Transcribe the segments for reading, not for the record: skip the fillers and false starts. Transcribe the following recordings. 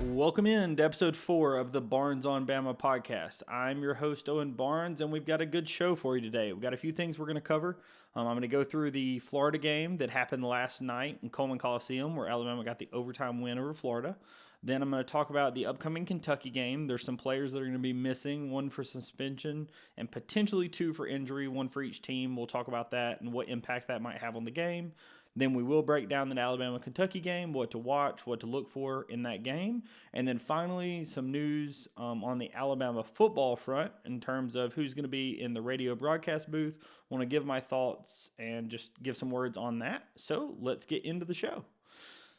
Welcome in to episode 4 of the Barnes on Bama podcast. I'm your host, Owen Barnes, and we've got a good show for you today. We've got a few things we're going to cover. I'm going to go through the Florida game that happened last night in Coleman Coliseum, where Alabama got the overtime win over Florida. Then I'm going to talk about the upcoming Kentucky game. There's some players that are going to be missing, one for suspension and potentially 2 for injury, one for each team. We'll talk about that and what impact that might have on the game. Then we will break down the Alabama-Kentucky game, what to watch, what to look for in that game. And then finally, some news on the Alabama football front in terms of who's going to be in the radio broadcast booth. I want to give my thoughts and just give some words on that. So let's get into the show.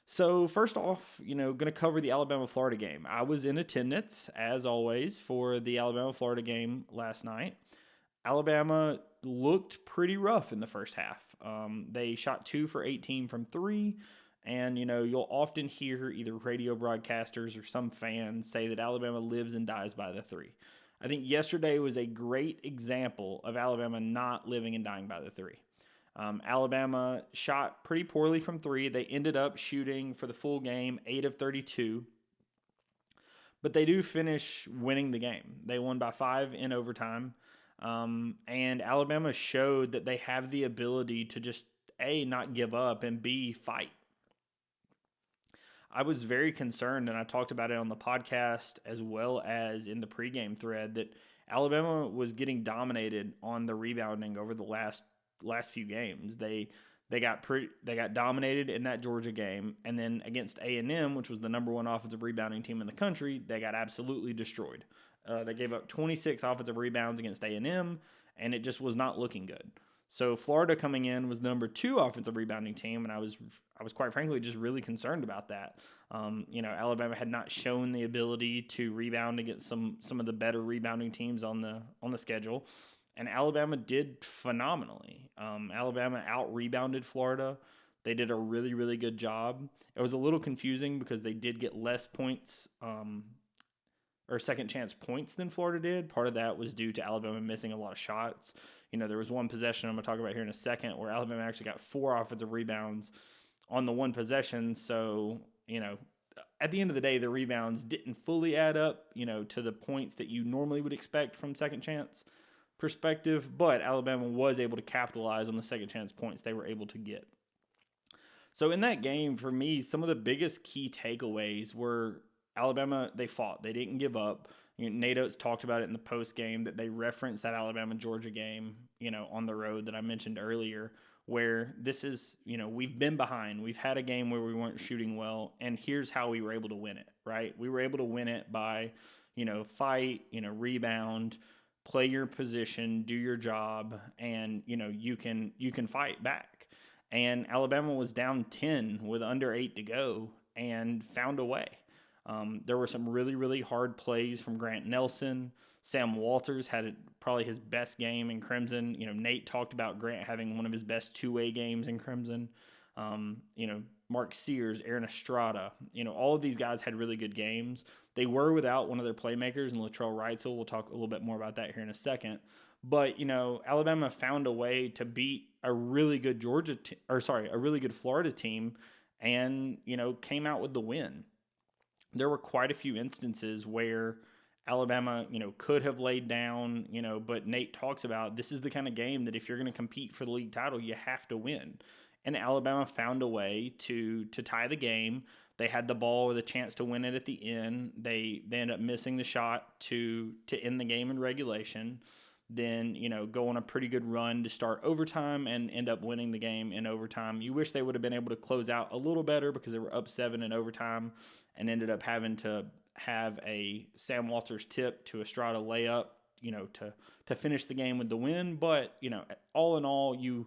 So first off, going to cover the Alabama-Florida game. I was in attendance, as always, for the Alabama-Florida game last night. Alabama looked pretty rough in the first half. They shot 2 for 18 from 3, and you'll often hear either radio broadcasters or some fans say that Alabama lives and dies by the 3. I think yesterday was a great example of Alabama not living and dying by the 3. Alabama shot pretty poorly from 3. They ended up shooting for the full game 8 of 32. But they do finish winning the game. They won by 5 in overtime. And Alabama showed that they have the ability to just, A, not give up, and B, fight. I was very concerned, and I talked about it on the podcast as well as in the pregame thread, that Alabama was getting dominated on the rebounding over the last few games. They got dominated in that Georgia game, and then against A&M, which was the number 1 offensive rebounding team in the country, they got absolutely destroyed. They gave up 26 offensive rebounds against A&M, and it just was not looking good. So Florida coming in was the number 2 offensive rebounding team, and I was quite frankly just really concerned about that. Alabama had not shown the ability to rebound against some of the better rebounding teams on the schedule, and Alabama did phenomenally. Alabama out-rebounded Florida. They did a really, really good job. It was a little confusing because they did get less points or second chance points than Florida did. Part of that was due to Alabama missing a lot of shots. There was one possession I'm going to talk about here in a second where Alabama actually got 4 offensive rebounds on the one possession. So, at the end of the day, the rebounds didn't fully add up, to the points that you normally would expect from second chance perspective. But Alabama was able to capitalize on the second chance points they were able to get. So in that game, for me, some of the biggest key takeaways were Alabama, they fought. They didn't give up. Nate Oates talked about it in the post game that they referenced that Alabama-Georgia game, on the road that I mentioned earlier, where this is, we've been behind. We've had a game where we weren't shooting well, and here's how we were able to win it, right? We were able to win it by, fight, rebound, play your position, do your job, and, you can fight back. And Alabama was down 10 with under 8 to go and found a way. There were some really, really hard plays from Grant Nelson. Sam Walters had probably his best game in Crimson. Nate talked about Grant having one of his best two-way games in Crimson. Mark Sears, Aaron Estrada, all of these guys had really good games. They were without one of their playmakers in Latrell Wrightsell. We'll talk a little bit more about that here in a second. But, Alabama found a way to beat a really good a really good Florida team and, came out with the win. There were quite a few instances where Alabama, could have laid down, but Nate talks about this is the kind of game that if you're going to compete for the league title, you have to win. And Alabama found a way to tie the game. They had the ball with a chance to win it at the end. They ended up missing the shot to end the game in regulation. Then, go on a pretty good run to start overtime and end up winning the game in overtime. You wish they would have been able to close out a little better because they were up 7 in overtime and ended up having to have a Sam Walters tip to Estrada layup, to finish the game with the win. But, all in all, you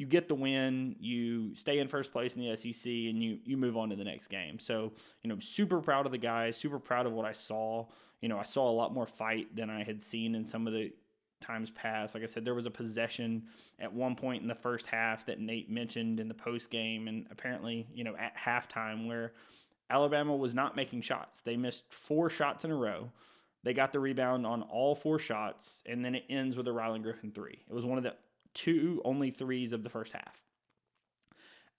get the win, you stay in first place in the SEC, and you move on to the next game. So, super proud of the guys, super proud of what I saw. I saw a lot more fight than I had seen in some of the times past. Like I said, there was a possession at one point in the first half that Nate mentioned in the post game, and apparently, at halftime, where Alabama was not making shots. They missed 4 shots in a row. They got the rebound on all 4 shots, and then it ends with a Rylan Griffin 3. It was one of the only threes of the first half.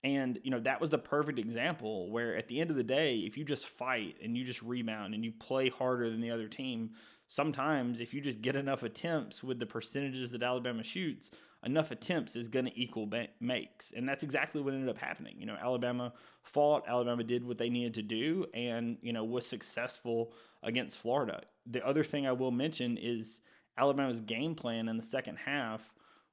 And, that was the perfect example where at the end of the day, if you just fight and you just rebound and you play harder than the other team, sometimes if you just get enough attempts with the percentages that Alabama shoots, enough attempts is going to equal makes. And that's exactly what ended up happening. Alabama fought, Alabama did what they needed to do, and, was successful against Florida. The other thing I will mention is Alabama's game plan in the second half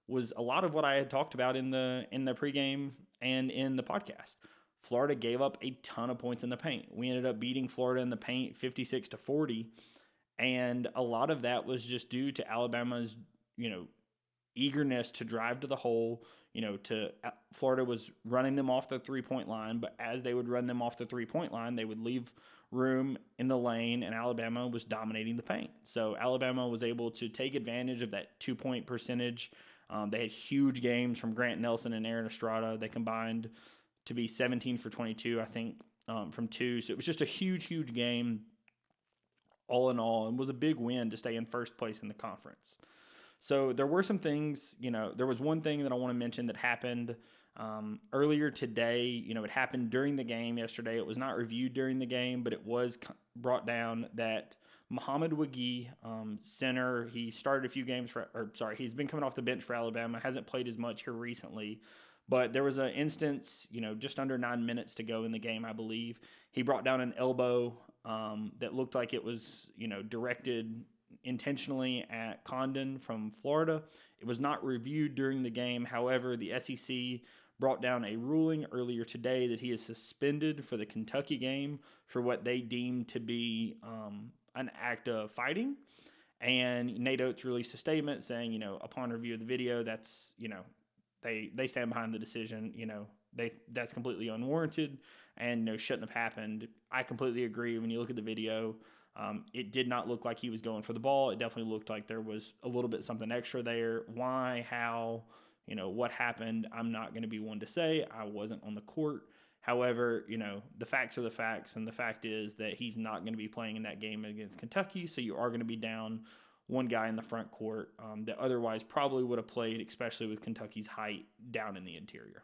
was a lot of what I had talked about in the pregame and in the podcast. Florida gave up a ton of points in the paint. We ended up beating Florida in the paint 56-40, and a lot of that was just due to Alabama's, eagerness to drive to the hole. Florida was running them off the 3-point line, but as they would run them off the 3-point line, they would leave room in the lane, and Alabama was dominating the paint. So Alabama was able to take advantage of that 2-point percentage. They had huge games from Grant Nelson and Aaron Estrada. They combined to be 17 for 22, I think, from two. So it was just a huge, huge game all in all, and was a big win to stay in first place in the conference. So there were some things, there was one thing that I want to mention that happened earlier today. It happened during the game yesterday. It was not reviewed during the game, but it was brought down that Muhammad Wague, center, he started a few games he's been coming off the bench for Alabama, hasn't played as much here recently, but there was an instance, just under 9 minutes to go in the game, I believe. He brought down an elbow that looked like it was, directed intentionally at Condon from Florida. It was not reviewed during the game. However, the SEC brought down a ruling earlier today that he is suspended for the Kentucky game for what they deemed to be an act of fighting. And Nate Oates released a statement saying, upon review of the video, that's, they stand behind the decision. That's completely unwarranted and shouldn't have happened. I completely agree. When you look at the video, it did not look like he was going for the ball. It definitely looked like there was a little bit something extra there. Why, how, what happened, I'm not going to be one to say. I wasn't on the court. However, the facts are the facts, and the fact is that he's not going to be playing in that game against Kentucky, so you are going to be down one guy in the front court that otherwise probably would have played, especially with Kentucky's height down in the interior.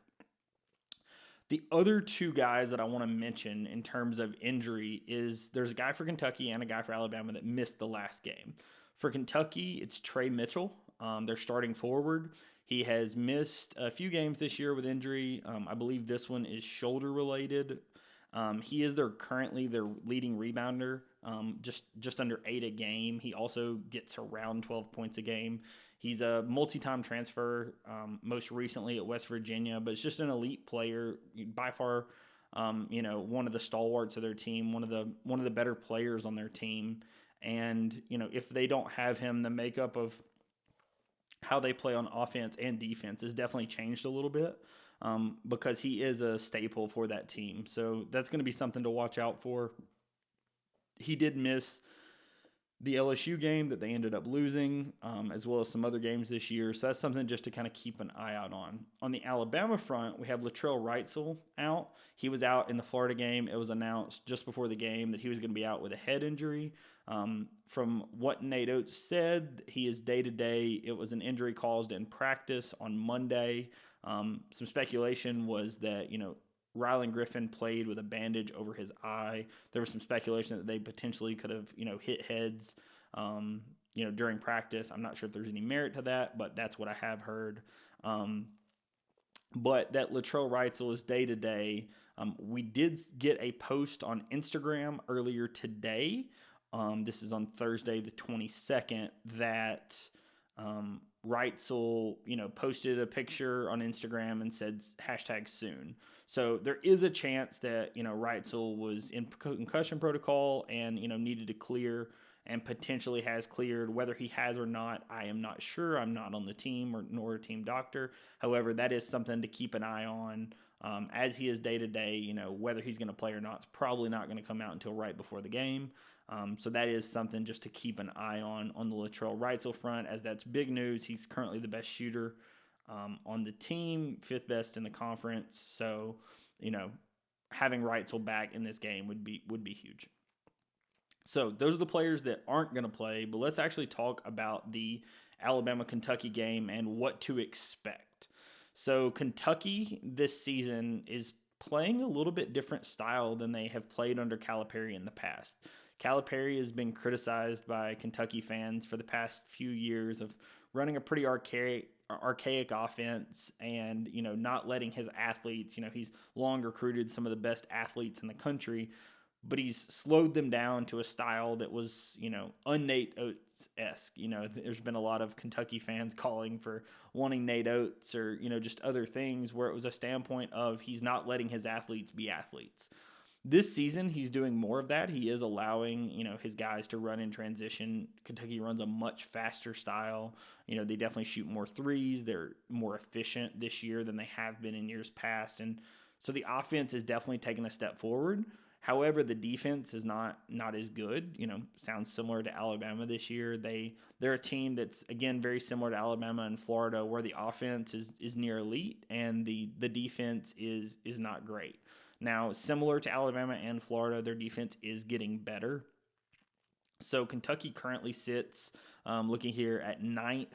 The other two guys that I want to mention in terms of injury is there's a guy for Kentucky and a guy for Alabama that missed the last game. For Kentucky, it's Trey Mitchell. They're starting forward. He has missed a few games this year with injury. I believe this one is shoulder related. He is currently their leading rebounder, just under 8 a game. He also gets around 12 points a game. He's a multi-time transfer, most recently at West Virginia, but it's just an elite player, by far, one of the stalwarts of their team, one of the better players on their team. And, if they don't have him, the makeup of how they play on offense and defense has definitely changed a little bit because he is a staple for that team. So that's going to be something to watch out for. He did miss the LSU game that they ended up losing, as well as some other games this year. So that's something just to kind of keep an eye out on. On the Alabama front, we have Latrell Wrightsell out. He was out in the Florida game. It was announced just before the game that he was going to be out with a head injury. From what Nate Oates said, he is day-to-day. It was an injury caused in practice on Monday. Some speculation was that, Rylan Griffin played with a bandage over his eye. There was some speculation that they potentially could have, hit heads, during practice. I'm not sure if there's any merit to that, but that's what I have heard. But that Latrell Wrightsell is day-to-day. We did get a post on Instagram earlier today. This is on Thursday the 22nd that Wrightsell, posted a picture on Instagram and said #soon. So there is a chance that, Wrightsell was in concussion protocol and, needed to clear and potentially has cleared. Whether he has or not, I am not sure. I'm not on the team nor a team doctor. However, that is something to keep an eye on as he is day-to-day. Whether he's going to play or not, it's probably not going to come out until right before the game. So that is something just to keep an eye on the Latrell Wrightsell front, as that's big news. He's currently the best shooter on the team, 5th best in the conference. So, having Wrightsell back in this game would be huge. So those are the players that aren't going to play, but let's actually talk about the Alabama-Kentucky game and what to expect. So Kentucky this season is playing a little bit different style than they have played under Calipari in the past. Calipari has been criticized by Kentucky fans for the past few years of running a pretty archaic offense and not letting his athletes, he's long recruited some of the best athletes in the country, but he's slowed them down to a style that was, un-Nate Oates-esque. There's been a lot of Kentucky fans calling for wanting Nate Oates or, just other things where it was a standpoint of he's not letting his athletes be athletes. This season, he's doing more of that. He is allowing, his guys to run in transition. Kentucky runs a much faster style. They definitely shoot more threes. They're more efficient this year than they have been in years past. And so the offense is definitely taking a step forward. However, the defense is not as good. Sounds similar to Alabama this year. They're a team that's, again, very similar to Alabama and Florida, where the offense is near elite and the defense is not great. Now, similar to Alabama and Florida, their defense is getting better. So Kentucky currently sits, looking here, at 9th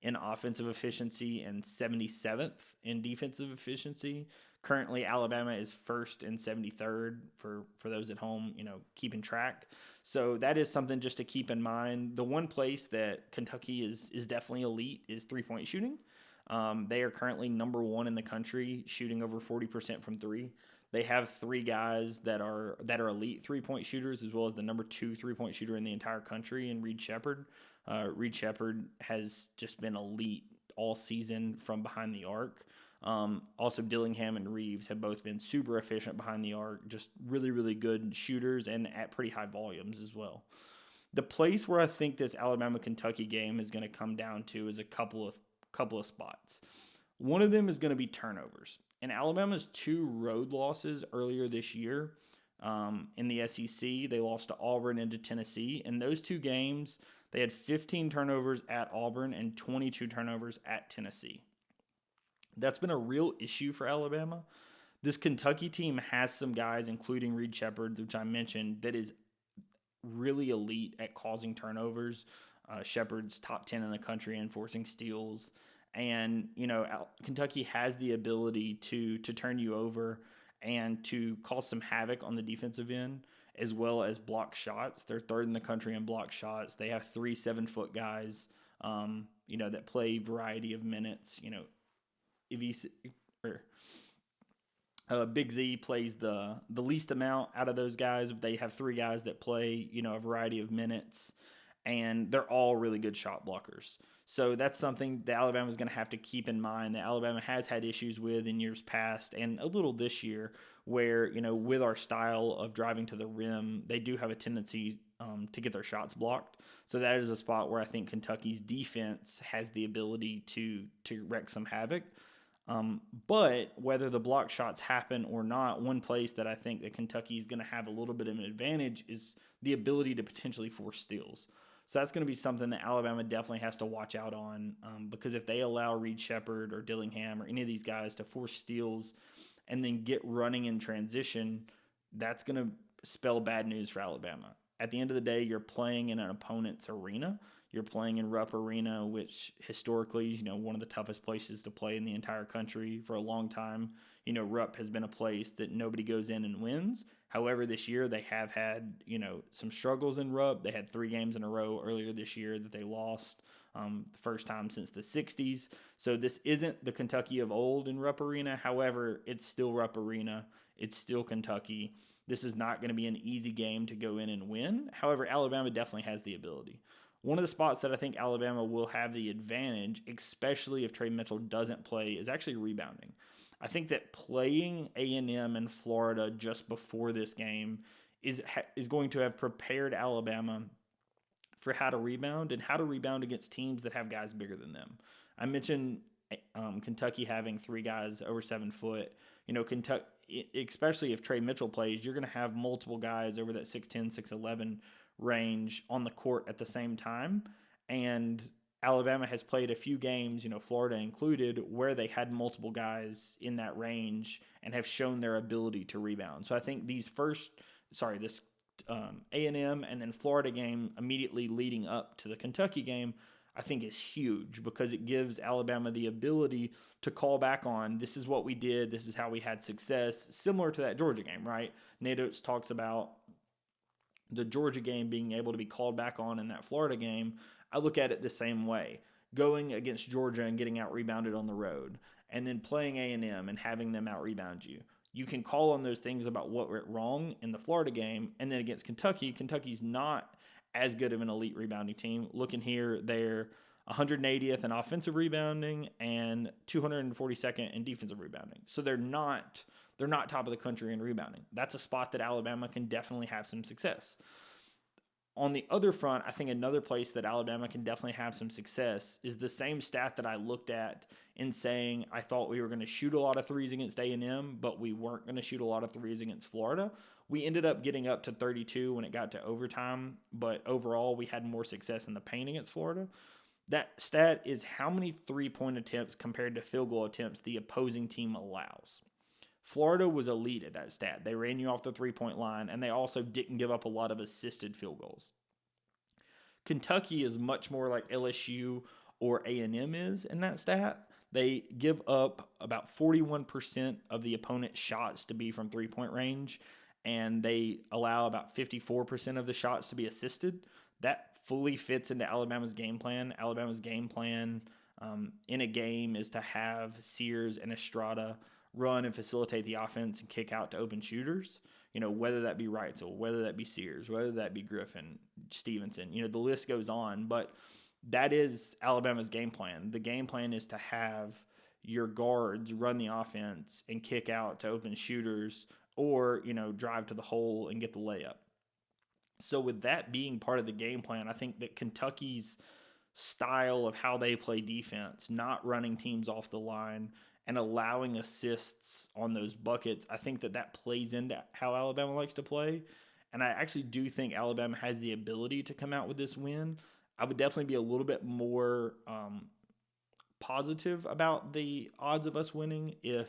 in offensive efficiency and 77th in defensive efficiency. Currently, Alabama is 1st and 73rd for those at home, keeping track. So that is something just to keep in mind. The one place that Kentucky is definitely elite is three-point shooting. They are currently number 1 in the country, shooting over 40% from three. They have 3 guys that are elite three-point shooters, as well as the number 2 three-point shooter in the entire country, and Reed Sheppard. Reed Sheppard has just been elite all season from behind the arc. Also, Dillingham and Reeves have both been super efficient behind the arc, just really, really good shooters and at pretty high volumes as well. The place where I think this Alabama-Kentucky game is going to come down to is a couple of spots. One of them is going to be turnovers. In Alabama's 2 road losses earlier this year in the SEC, they lost to Auburn and to Tennessee. In those 2 games, they had 15 turnovers at Auburn and 22 turnovers at Tennessee. That's been a real issue for Alabama. This Kentucky team has some guys, including Reed Sheppard, which I mentioned, that is really elite at causing turnovers. Sheppard's top 10 in the country in forcing steals. And, Kentucky has the ability to turn you over and to cause some havoc on the defensive end, as well as block shots. They're 3rd in the country in block shots. They have 3 7-foot guys, that play variety of minutes. Big Z plays the least amount out of those guys. They have 3 guys that play, a variety of minutes, and they're all really good shot blockers. So that's something that Alabama is going to have to keep in mind, that Alabama has had issues with in years past and a little this year, where, with our style of driving to the rim, they do have a tendency to get their shots blocked. So that is a spot where I think Kentucky's defense has the ability to wreak some havoc. But whether the block shots happen or not, one place that I think that Kentucky is going to have a little bit of an advantage is the ability to potentially force steals. So that's going to be something that Alabama definitely has to watch out on, because if they allow Reed Sheppard or Dillingham or any of these guys to force steals and then get running in transition, that's going to spell bad news for Alabama. At the end of the day, you're playing in an opponent's arena. You're playing in Rupp Arena, which historically, one of the toughest places to play in the entire country for a long time. Rupp has been a place that nobody goes in and wins. However, this year they have had, some struggles in Rupp. They had 3 games in a row earlier this year that they lost, the first time since the 60s. So this isn't the Kentucky of old in Rupp Arena. However, it's still Rupp Arena. It's still Kentucky. This is not going to be an easy game to go in and win. However, Alabama definitely has the ability. One of the spots that I think Alabama will have the advantage, especially if Trey Mitchell doesn't play, is actually rebounding. I think that playing A&M and Florida just before this game is going to have prepared Alabama for how to rebound and how to rebound against teams that have guys bigger than them. I mentioned Kentucky having 3 guys over 7 foot. Kentucky, especially if Trey Mitchell plays, you're going to have multiple guys over that 6'10", 6'11" range on the court at the same time. And Alabama has played a few games, Florida included, where they had multiple guys in that range and have shown their ability to rebound. So I think this A&M and then Florida game immediately leading up to the Kentucky game, I think is huge because it gives Alabama the ability to call back on, this is what we did, this is how we had success, similar to that Georgia game, right? Nate Oates talks about the Georgia game being able to be called back on in that Florida game. I look at it the same way. Going against Georgia and getting out-rebounded on the road, and then playing A&M and having them out-rebound you. You can call on those things about what went wrong in the Florida game, and then against Kentucky, Kentucky's not as good of an elite rebounding team. Looking here, they're 180th in offensive rebounding and 242nd in defensive rebounding. So they're not top of the country in rebounding. That's a spot that Alabama can definitely have some success. On the other front, I think another place that Alabama can definitely have some success is the same stat that I looked at in saying I thought we were going to shoot a lot of threes against A&M, but we weren't going to shoot a lot of threes against Florida. We ended up getting up to 32 when it got to overtime, but overall we had more success in the paint against Florida. That stat is how many three-point attempts compared to field goal attempts the opposing team allows. Florida was elite at that stat. They ran you off the three-point line, and they also didn't give up a lot of assisted field goals. Kentucky is much more like LSU or A&M is in that stat. They give up about 41% of the opponent's shots to be from three-point range, and they allow about 54% of the shots to be assisted. That fully fits into Alabama's game plan. Alabama's game plan in a game is to have Sears and Estrada run and facilitate the offense and kick out to open shooters, whether that be Wrightsell, whether that be Sears, whether that be Griffin, Stevenson, the list goes on. But that is Alabama's game plan. The game plan is to have your guards run the offense and kick out to open shooters or, drive to the hole and get the layup. So with that being part of the game plan, I think that Kentucky's style of how they play defense, not running teams off the line, and allowing assists on those buckets, I think that plays into how Alabama likes to play. And I actually do think Alabama has the ability to come out with this win. I would definitely be a little bit more positive about the odds of us winning if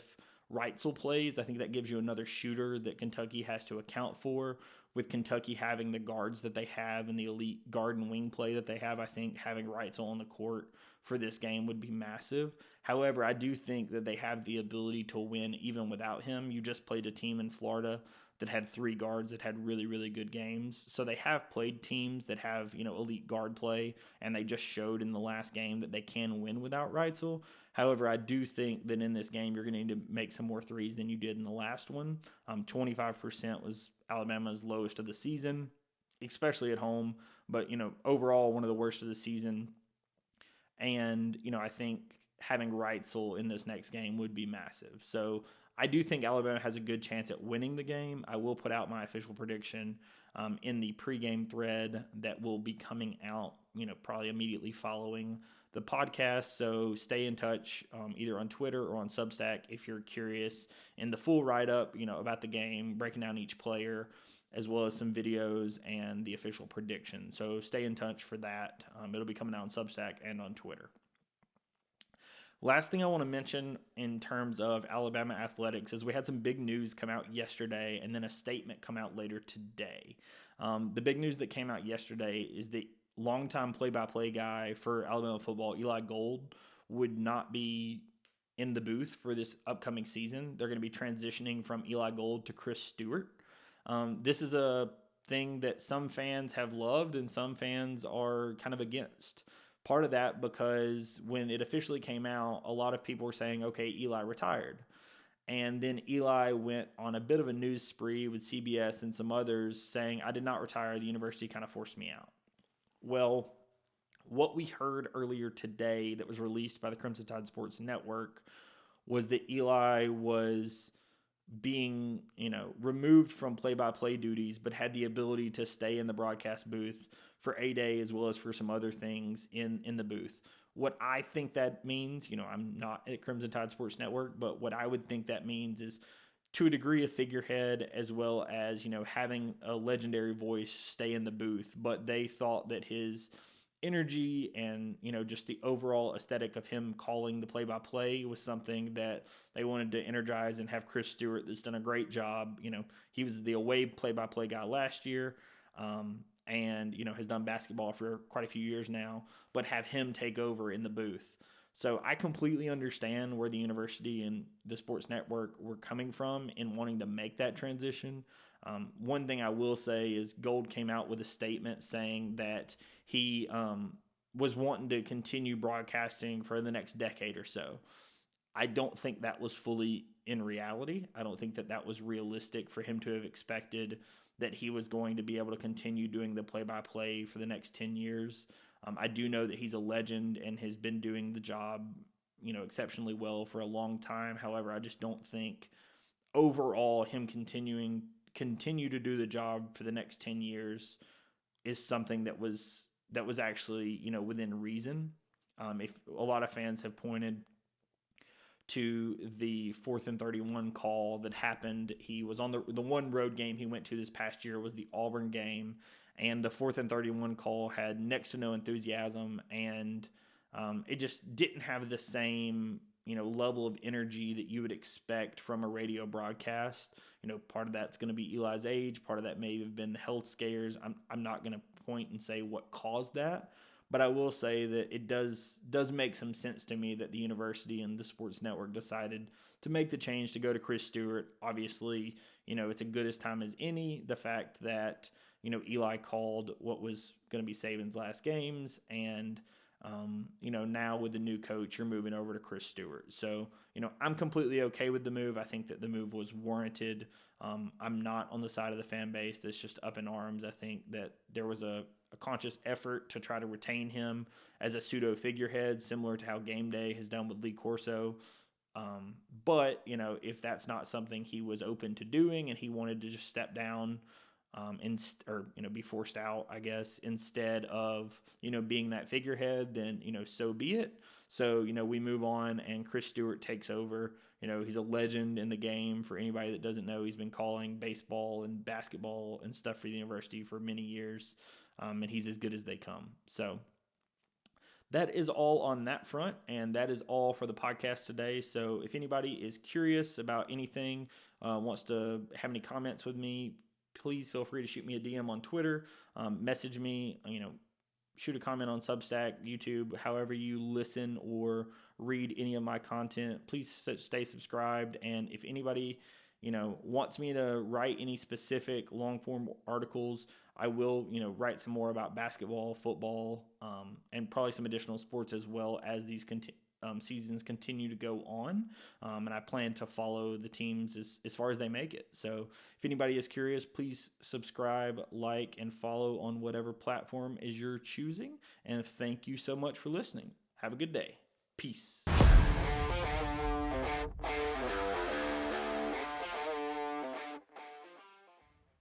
Wrightsell plays. I think that gives you another shooter that Kentucky has to account for. With Kentucky having the guards that they have and the elite guard and wing play that they have, I think having Wrightsell on the court for this game would be massive. However, I do think that they have the ability to win even without him. You just played a team in Florida that had three guards that had really, really good games. So they have played teams that have, elite guard play, and they just showed in the last game that they can win without Wrightsell. However, I do think that in this game, you're going to need to make some more threes than you did in the last one. 25% was Alabama's lowest of the season, especially at home. But, overall, one of the worst of the season. And, I think having Wrightsell in this next game would be massive. So I do think Alabama has a good chance at winning the game. I will put out my official prediction in the pregame thread that will be coming out, probably immediately following the podcast. So stay in touch either on Twitter or on Substack if you're curious in the full write-up, about the game, breaking down each player, as well as some videos and the official prediction. So stay in touch for that. It'll be coming out on Substack and on Twitter. Last thing I want to mention in terms of Alabama athletics is we had some big news come out yesterday and then a statement come out later today. The big news that came out yesterday is the longtime play-by-play guy for Alabama football, Eli Gold, would not be in the booth for this upcoming season. They're going to be transitioning from Eli Gold to Chris Stewart. This is a thing that some fans have loved and some fans are kind of against. Part of that because when it officially came out, a lot of people were saying, okay, Eli retired. And then Eli went on a bit of a news spree with CBS and some others saying, I did not retire. The university kind of forced me out. Well, what we heard earlier today that was released by the Crimson Tide Sports Network was that Eli was being, removed from play-by-play duties, but had the ability to stay in the broadcast booth for a day as well as for some other things in the booth. What I think that means, I'm not at Crimson Tide Sports Network, but what I would think that means is to a degree a figurehead as well as, having a legendary voice stay in the booth. But they thought that his energy and, just the overall aesthetic of him calling the play-by-play was something that they wanted to energize and have Chris Stewart that's done a great job. He was the away play-by-play guy last year. and, has done basketball for quite a few years now, but have him take over in the booth. So I completely understand where the university and the sports network were coming from in wanting to make that transition. One thing I will say is Gold came out with a statement saying that he was wanting to continue broadcasting for the next decade or so. I don't think that was fully in reality. I don't think that that was realistic for him to have expected that he was going to be able to continue doing the play-by-play for the next 10 years. I do know that he's a legend and has been doing the job, exceptionally well for a long time. However, I just don't think overall him continue to do the job for the next 10 years is something that was actually, within reason. If a lot of fans have pointed to the 4th and 31 call that happened. He was on the one road game he went to this past year was the Auburn game, and the 4th and 31 call had next to no enthusiasm, and it just didn't have the same level of energy that you would expect from a radio broadcast. Part of that's going to be Eli's age. Part of that may have been the health scares. I'm not going to point and say what caused that. But I will say that it does make some sense to me that the university and the sports network decided to make the change to go to Chris Stewart. Obviously, it's a good as time as any. The fact that, Eli called what was going to be Saban's last games, and, now with the new coach, you're moving over to Chris Stewart. So, I'm completely okay with the move. I think that the move was warranted. I'm not on the side of the fan base that's just up in arms. I think that there was a conscious effort to try to retain him as a pseudo figurehead, similar to how Game Day has done with Lee Corso. But, if that's not something he was open to doing and he wanted to just step down be forced out, I guess, instead of, being that figurehead, then, so be it. So, we move on and Chris Stewart takes over. He's a legend in the game. For anybody that doesn't know, he's been calling baseball and basketball and stuff for the university for many years. And he's as good as they come. So that is all on that front, and that is all for the podcast today. So if anybody is curious about anything, wants to have any comments with me, please feel free to shoot me a DM on Twitter, message me, shoot a comment on Substack, YouTube, however you listen or read any of my content. Please stay subscribed, and if anybody wants me to write any specific long-form articles, I will, write some more about basketball, football, and probably some additional sports as well as these seasons continue to go on. And I plan to follow the teams as far as they make it. So if anybody is curious, please subscribe, like, and follow on whatever platform is you're choosing. And thank you so much for listening. Have a good day. Peace.